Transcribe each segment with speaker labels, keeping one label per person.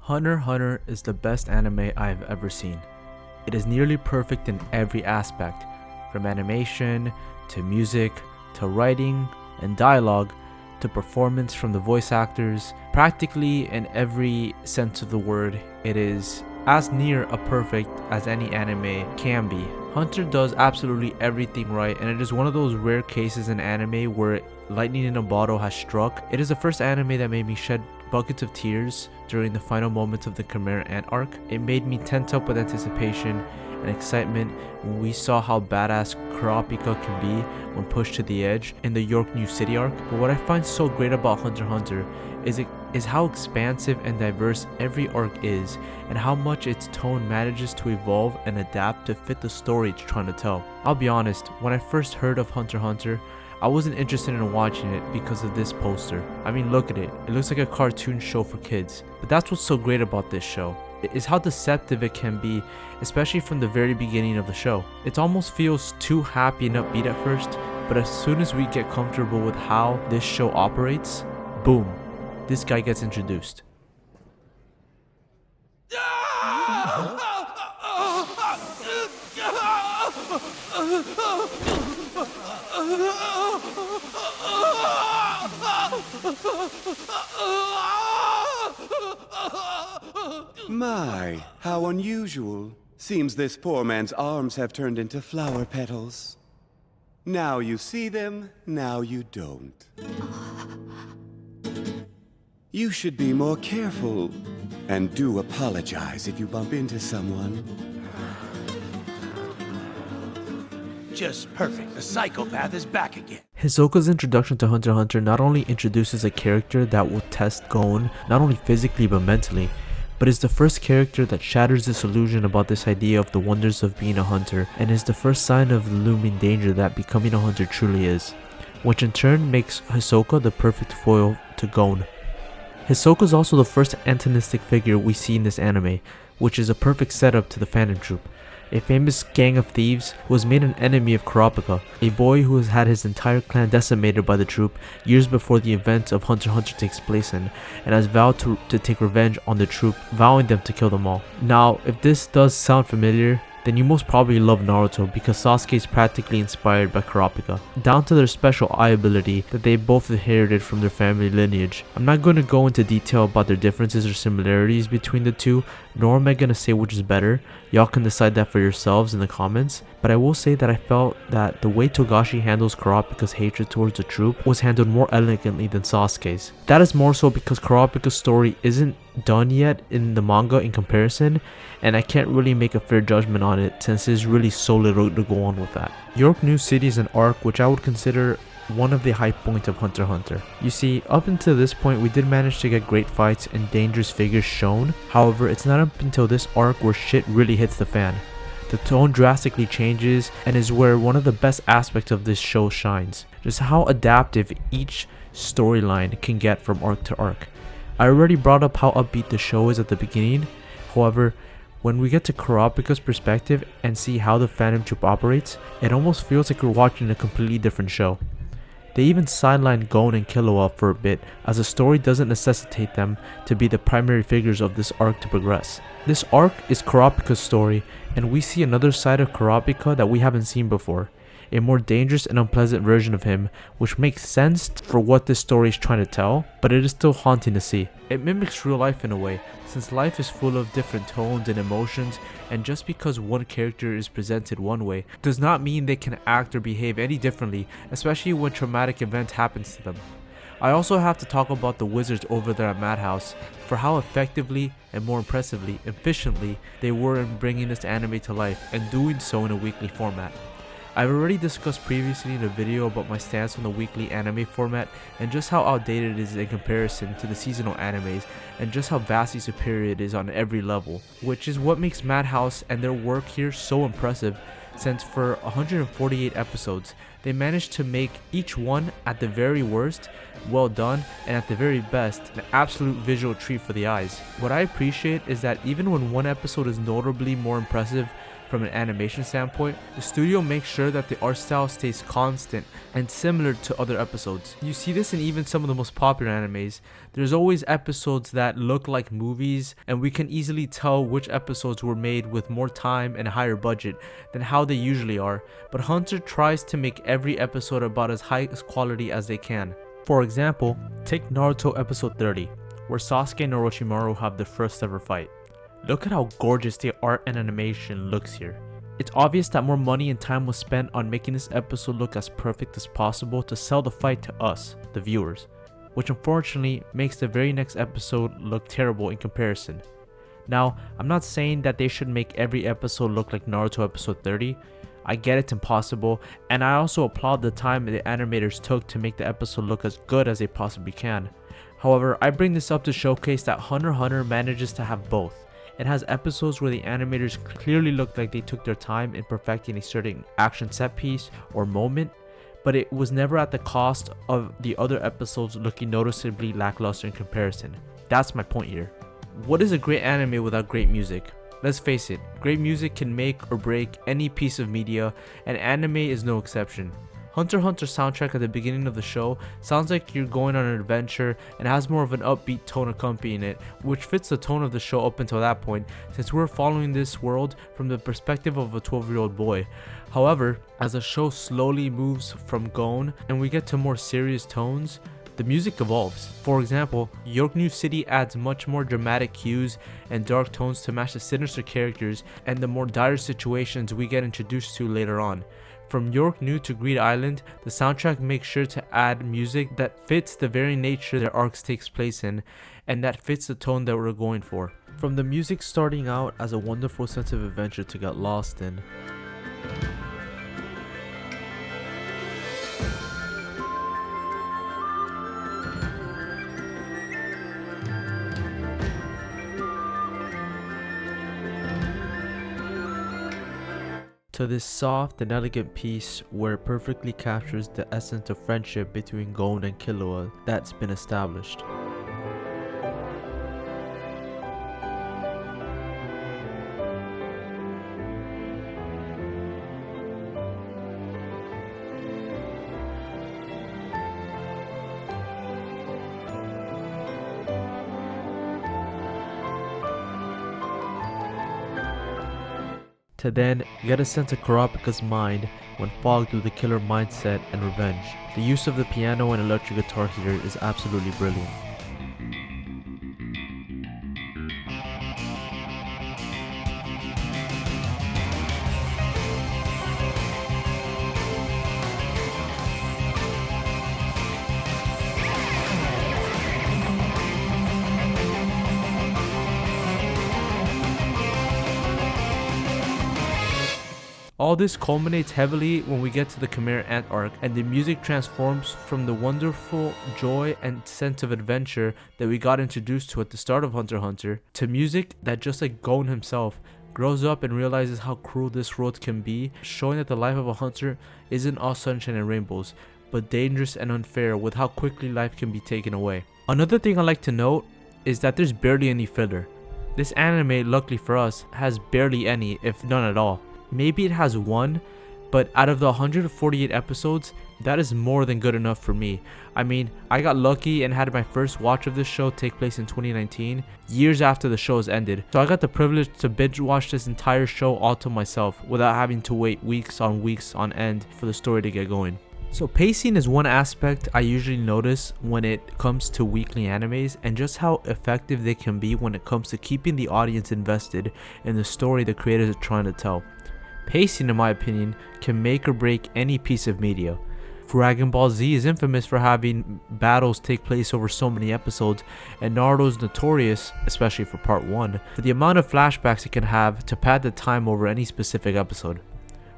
Speaker 1: Hunter x Hunter is the best anime I have ever seen. It is nearly perfect in every aspect, from animation, to music, to writing and dialogue, to performance from the voice actors. Practically in every sense of the word, it is as near a perfect as any anime can be. Hunter does absolutely everything right, and it is one of those rare cases in anime where lightning in a bottle has struck. It is the first anime that made me shed buckets of tears during the final moments of the Chimera Ant arc. It made me tense up with anticipation and excitement when we saw how badass Kurapika can be when pushed to the edge in the Yorknew city arc. But what I find so great about Hunter x Hunter is how expansive and diverse every arc is, and how much its tone manages to evolve and adapt to fit the story it's trying to tell. I'll be honest, when I first heard of Hunter x Hunter, I wasn't interested in watching it because of this poster. I mean, look at it. It looks like a cartoon show for kids. But that's what's so great about this show, is how deceptive it can be, especially from the very beginning of the show. It almost feels too happy and upbeat at first, but as soon as we get comfortable with how this show operates, boom, this guy gets introduced.
Speaker 2: My, how unusual. Seems this poor man's arms have turned into flower petals. Now you see them, now you don't. You should be more careful. And do apologize if you bump into someone.
Speaker 3: Just perfect. The psychopath is back again.
Speaker 1: Hisoka's introduction to Hunter x Hunter not only introduces a character that will test Gon not only physically but mentally, but is the first character that shatters this illusion about this idea of the wonders of being a hunter, and is the first sign of the looming danger that becoming a hunter truly is, which in turn makes Hisoka the perfect foil to Gon. Hisoka is also the first antagonistic figure we see in this anime, which is a perfect setup to the Phantom Troupe, a famous gang of thieves who has made an enemy of Kurapika, a boy who has had his entire clan decimated by the troupe years before the event of Hunter x Hunter takes place in, and has vowed to take revenge on the troupe, vowing them to kill them all. Now, if this does sound familiar, then you most probably love Naruto because Sasuke is practically inspired by Kurapika, down to their special eye ability that they both inherited from their family lineage. I'm not going to go into detail about their differences or similarities between the two, nor am I going to say which is better. Y'all can decide that for yourselves in the comments, but I will say that I felt that the way Togashi handles Kurapika's hatred towards the troupe was handled more elegantly than Sasuke's. That is more so because Kurapika's story isn't done yet in the manga in comparison, and I can't really make a fair judgment on it since there's really so little to go on with that. Yorknew City is an arc which I would consider one of the high points of Hunter x Hunter. You see, up until this point we did manage to get great fights and dangerous figures shown, however it's not up until this arc where shit really hits the fan. The tone drastically changes and is where one of the best aspects of this show shines, just how adaptive each storyline can get from arc to arc. I already brought up how upbeat the show is at the beginning, however, when we get to Kurapika's perspective and see how the Phantom Troupe operates, it almost feels like we're watching a completely different show. They even sidelined Gon and Killua for a bit, as the story doesn't necessitate them to be the primary figures of this arc to progress. This arc is Kurapika's story, and we see another side of Kurapika that we haven't seen before, a more dangerous and unpleasant version of him, which makes sense for what this story is trying to tell, but it is still haunting to see. It mimics real life in a way, since life is full of different tones and emotions, and just because one character is presented one way does not mean they can act or behave any differently, especially when traumatic event happens to them. I also have to talk about the wizards over there at Madhouse for how effectively and more impressively, efficiently they were in bringing this anime to life and doing so in a weekly format. I've already discussed previously in a video about my stance on the weekly anime format and just how outdated it is in comparison to the seasonal animes, and just how vastly superior it is on every level, which is what makes Madhouse and their work here so impressive, since for 148 episodes they managed to make each one at the very worst well done, and at the very best an absolute visual treat for the eyes. What I appreciate is that even when one episode is notably more impressive from an animation standpoint, the studio makes sure that the art style stays constant and similar to other episodes. You see this in even some of the most popular animes. There's always episodes that look like movies, and we can easily tell which episodes were made with more time and a higher budget than how they usually are, but Hunter tries to make every episode about as high quality as they can. For example, take Naruto episode 30, where Sasuke and Orochimaru have their first ever fight. Look at how gorgeous the art and animation looks here. It's obvious that more money and time was spent on making this episode look as perfect as possible to sell the fight to us, the viewers, which unfortunately makes the very next episode look terrible in comparison. Now, I'm not saying that they should make every episode look like Naruto episode 30. I get it's impossible, and I also applaud the time the animators took to make the episode look as good as they possibly can. However, I bring this up to showcase that Hunter x Hunter manages to have both. It has episodes where the animators clearly look like they took their time in perfecting a certain action set piece or moment, but it was never at the cost of the other episodes looking noticeably lackluster in comparison. That's my point here. What is a great anime without great music? Let's face it, great music can make or break any piece of media, and anime is no exception. Hunter x Hunter soundtrack at the beginning of the show sounds like you're going on an adventure and has more of an upbeat tone accompanying it, which fits the tone of the show up until that point, since we're following this world from the perspective of a 12-year-old boy. However, as the show slowly moves from Gon and we get to more serious tones, the music evolves. For example, Yorknew City adds much more dramatic cues and dark tones to match the sinister characters and the more dire situations we get introduced to later on. From Yorknew to Greed Island, the soundtrack makes sure to add music that fits the very nature their arcs takes place in, and that fits the tone that we're going for. From the music starting out as a wonderful sense of adventure to get lost in, to this soft and elegant piece where it perfectly captures the essence of friendship between Gon and Killua that's been established. To then get a sense of Kurapika's mind when fogged with the killer mindset and revenge. The use of the piano and electric guitar here is absolutely brilliant. All this culminates heavily when we get to the Chimera Ant arc, and the music transforms from the wonderful joy and sense of adventure that we got introduced to at the start of Hunter x Hunter, to music that, just like Gon himself, grows up and realizes how cruel this world can be, showing that the life of a hunter isn't all sunshine and rainbows, but dangerous and unfair with how quickly life can be taken away. Another thing I like to note is that there's barely any filler. This anime, luckily for us, has barely any, if none at all. Maybe it has one, but out of the 148 episodes, that is more than good enough for me. I mean, I got lucky and had my first watch of this show take place in 2019, years after the show has ended. So I got the privilege to binge watch this entire show all to myself without having to wait weeks on end for the story to get going. So pacing is one aspect I usually notice when it comes to weekly animes, and just how effective they can be when it comes to keeping the audience invested in the story the creators are trying to tell. Pacing, in my opinion, can make or break any piece of media. Dragon Ball Z is infamous for having battles take place over so many episodes, and Naruto is notorious, especially for part 1, for the amount of flashbacks it can have to pad the time over any specific episode.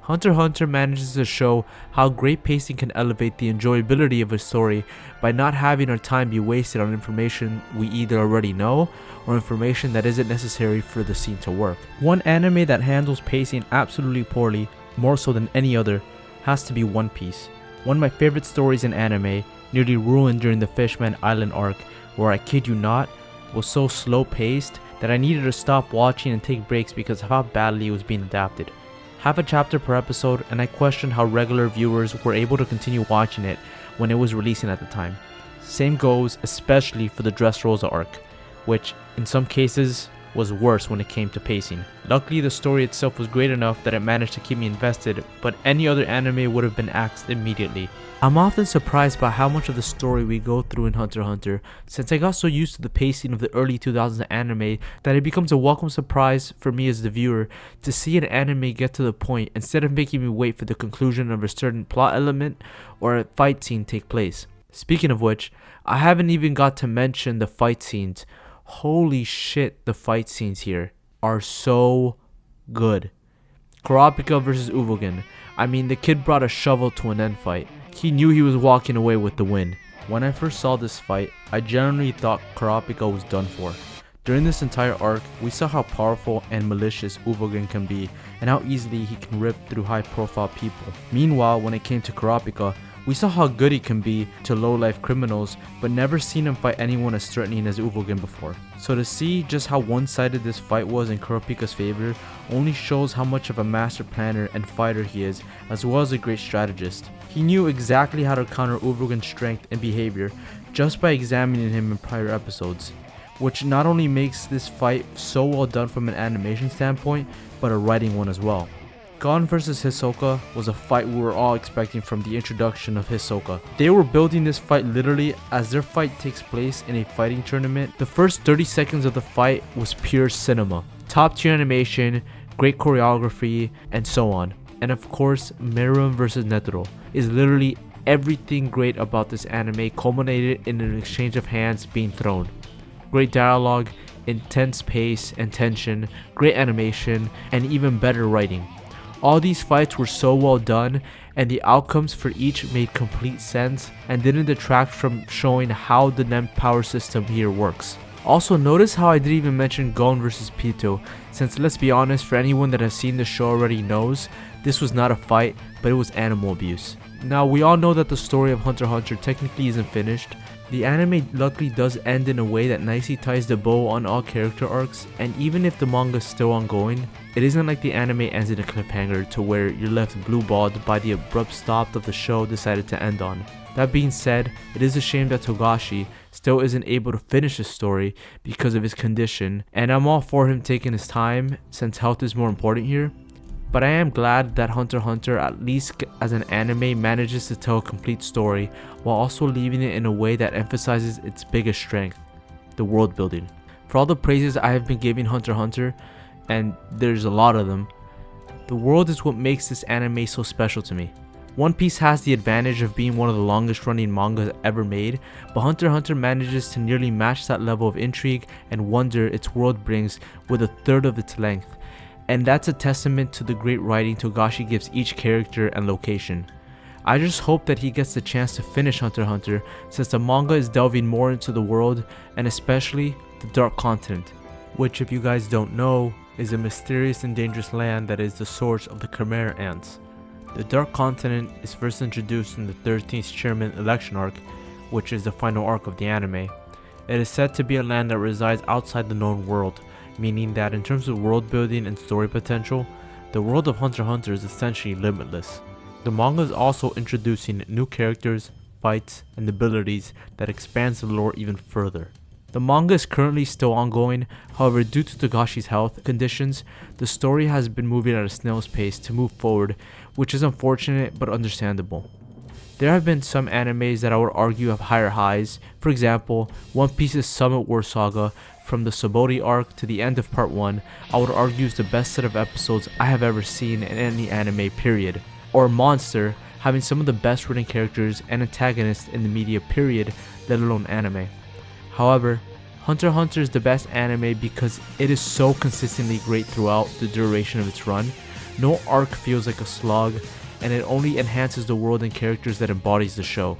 Speaker 1: Hunter x Hunter manages to show how great pacing can elevate the enjoyability of a story by not having our time be wasted on information we either already know or information that isn't necessary for the scene to work. One anime that handles pacing absolutely poorly, more so than any other, has to be One Piece. One of my favorite stories in anime, nearly ruined during the Fishman Island arc, where I kid you not, was so slow paced that I needed to stop watching and take breaks because of how badly it was being adapted. Half a chapter per episode, and I questioned how regular viewers were able to continue watching it when it was releasing at the time. Same goes especially for the Dressrosa arc, which in some cases was worse when it came to pacing. Luckily, the story itself was great enough that it managed to keep me invested, but any other anime would have been axed immediately. I'm often surprised by how much of the story we go through in Hunter x Hunter, since I got so used to the pacing of the early 2000s anime that it becomes a welcome surprise for me as the viewer to see an anime get to the point instead of making me wait for the conclusion of a certain plot element or a fight scene take place. Speaking of which, I haven't even got to mention the fight scenes. Holy shit, the fight scenes here are so good. Kurapika versus Uvogen. I mean, the kid brought a shovel to an end fight. He knew he was walking away with the win. When I first saw this fight, I genuinely thought Kurapika was done for. During this entire arc, we saw how powerful and malicious Uvogen can be and how easily he can rip through high profile people. Meanwhile, when it came to Kurapika, we saw how good he can be to low-life criminals, but never seen him fight anyone as threatening as Uvogen before. So to see just how one-sided this fight was in Kurapika's favor only shows how much of a master planner and fighter he is, as well as a great strategist. He knew exactly how to counter Uvogen's strength and behavior just by examining him in prior episodes, which not only makes this fight so well done from an animation standpoint, but a writing one as well. Gon vs Hisoka was a fight we were all expecting from the introduction of Hisoka. They were building this fight literally as their fight takes place in a fighting tournament. The first 30 seconds of the fight was pure cinema. Top tier animation, great choreography, and so on. And of course, Meruem vs Netero is literally everything great about this anime culminated in an exchange of hands being thrown. Great dialogue, intense pace and tension, great animation, and even better writing. All these fights were so well done, and the outcomes for each made complete sense and didn't detract from showing how the NEM power system here works. Also, notice how I didn't even mention Gon vs Pito, since let's be honest, for anyone that has seen the show already knows, this was not a fight, but it was animal abuse. Now, we all know that the story of Hunter x Hunter technically isn't finished. The anime luckily does end in a way that nicely ties the bow on all character arcs, and even if the manga is still ongoing, it isn't like the anime ends in a cliffhanger to where you're left blue-balled by the abrupt stop that the show decided to end on. That being said, it is a shame that Togashi still isn't able to finish his story because of his condition, and I'm all for him taking his time since health is more important here. But I am glad that Hunter x Hunter, at least as an anime, manages to tell a complete story while also leaving it in a way that emphasizes its biggest strength, the world building. For all the praises I have been giving Hunter x Hunter, and there's a lot of them, the world is what makes this anime so special to me. One Piece has the advantage of being one of the longest running mangas ever made, but Hunter x Hunter manages to nearly match that level of intrigue and wonder its world brings with a third of its length. And that's a testament to the great writing Togashi gives each character and location. I just hope that he gets the chance to finish Hunter x Hunter, since the manga is delving more into the world and especially the Dark Continent, which, if you guys don't know, is a mysterious and dangerous land that is the source of the Chimera Ants. The Dark Continent is first introduced in the 13th Chairman election arc, which is the final arc of the anime. It is said to be a land that resides outside the known world, meaning that in terms of world building and story potential, the world of Hunter x Hunter is essentially limitless. The manga is also introducing new characters, fights, and abilities that expands the lore even further. The manga is currently still ongoing, however due to Togashi's health conditions, the story has been moving at a snail's pace to move forward, which is unfortunate but understandable. There have been some animes that I would argue have higher highs. For example, One Piece's Summit War Saga, from the Sabori arc to the end of part 1, I would argue is the best set of episodes I have ever seen in any anime period. Or Monster, having some of the best written characters and antagonists in the media period, let alone anime. However, Hunter x Hunter is the best anime because it is so consistently great throughout the duration of its run. No arc feels like a slog, and it only enhances the world and characters that embodies the show.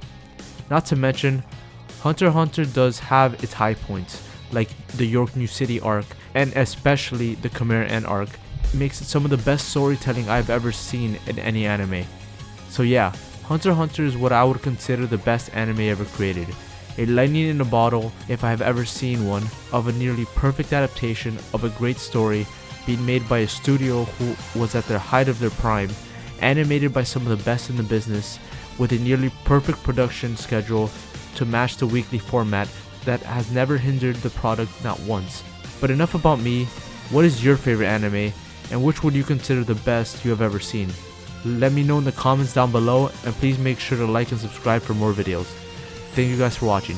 Speaker 1: Not to mention, Hunter x Hunter does have its high points, like the Yorknew City arc, and especially the Chimera Ant arc. It makes it some of the best storytelling I've ever seen in any anime. So yeah, Hunter x Hunter is what I would consider the best anime ever created. A lightning in a bottle, if I have ever seen one, of a nearly perfect adaptation of a great story being made by a studio who was at their height of their prime, animated by some of the best in the business, with a nearly perfect production schedule to match the weekly format that has never hindered the product not once. But enough about me. What is your favorite anime, and which would you consider the best you have ever seen? Let me know in the comments down below, and please make sure to like and subscribe for more videos. Thank you guys for watching.